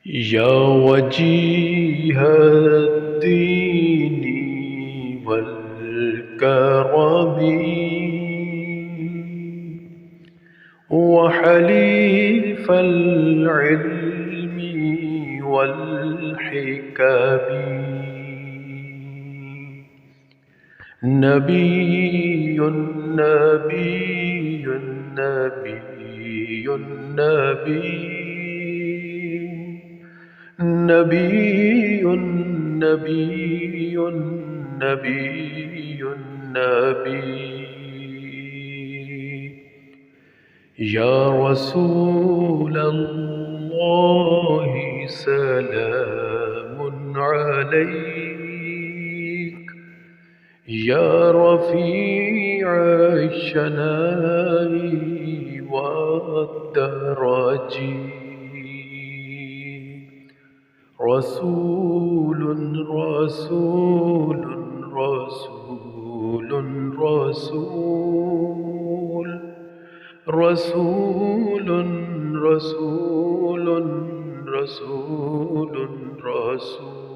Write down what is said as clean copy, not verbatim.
يا وجيه الدين والكرم وحليف العلم والحكم، نبي نبي نبي نبي نبي نبي نبي يا رسول الله سلام عليك، يا رفيع الشناء والدرج، رسول رسول رسول رسول رسول رسول رسول رسول